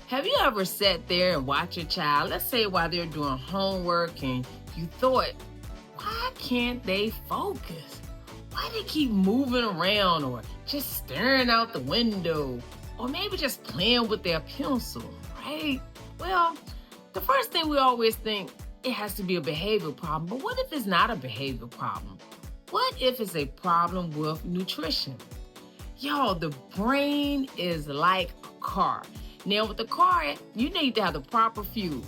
Have you ever sat there and watched your child, let's say while they're doing homework, and you thought, why can't they focus? Why they keep moving around or just staring out the window or maybe just playing with their pencil, right? Well, the first thing we always think, it has to be a behavior problem. But what if it's not a behavior problem? What if it's a problem with nutrition? Y'all, the brain is like a car. Now with the car, you need to have the proper fuel.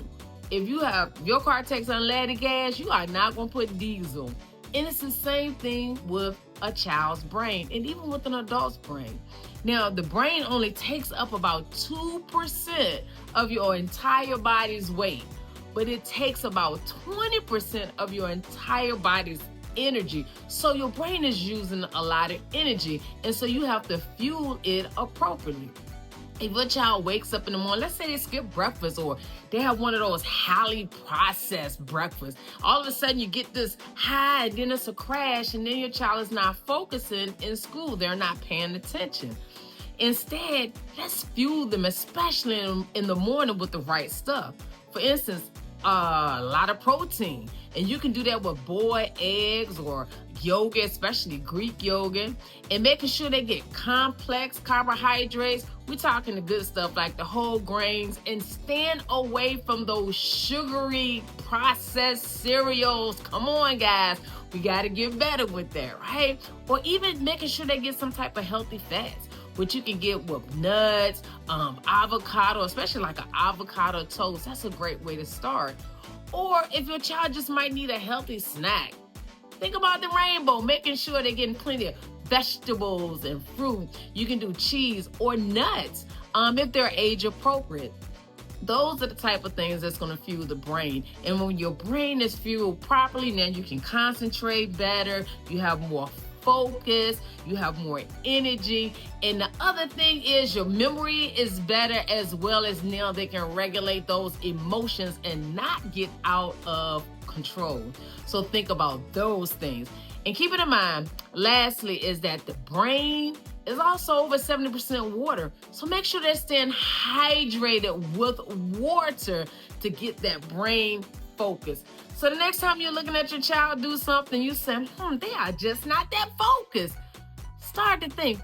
If your car takes unleaded gas, you are not going to put diesel. And it's the same thing with a child's brain and even with an adult's brain. Now, the brain only takes up about 2% of your entire body's weight, but it takes about 20% of your entire body's energy. So your brain is using a lot of energy, and so you have to fuel it appropriately. If your child wakes up in the morning, let's say they skip breakfast or they have one of those highly processed breakfasts, all of a sudden you get this high and then it's a crash, and then your child is not focusing in school. They're not paying attention. Instead, let's fuel them, especially in the morning, with the right stuff. For instance, a lot of protein. And you can do that with boiled eggs or yogurt, especially Greek yogurt, and making sure they get complex carbohydrates. We're talking the good stuff like the whole grains, and stand away from those sugary processed cereals. Come on, guys. We got to get better with that, right? Or even making sure they get some type of healthy fats, which you can get with nuts, avocado, especially like an avocado toast. That's a great way to start. Or if your child just might need a healthy snack, think about the rainbow, making sure they're getting plenty of vegetables and fruit. You can do cheese or nuts if they're age appropriate. Those are the type of things that's going to fuel the brain. And when your brain is fueled properly, then you can concentrate better, you have more focus, you have more energy. And the other thing is your memory is better, as well as now they can regulate those emotions and not get out of control. So think about those things. And keep it in mind, lastly, is that the brain is also over 70% water. So make sure they're staying hydrated with water to get that brain focus. So the next time you're looking at your child do something, you say, they are just not that focused. Start to think,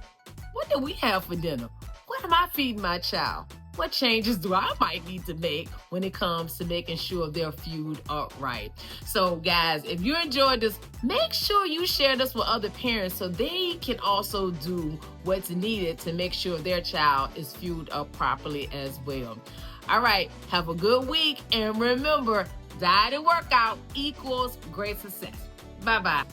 what do we have for dinner? What am I feeding my child? What changes do I might need to make when it comes to making sure they're fueled up right? So guys, if you enjoyed this, make sure you share this with other parents so they can also do what's needed to make sure their child is fueled up properly as well. All right, have a good week, and remember, diet and workout equals great success. Bye-bye.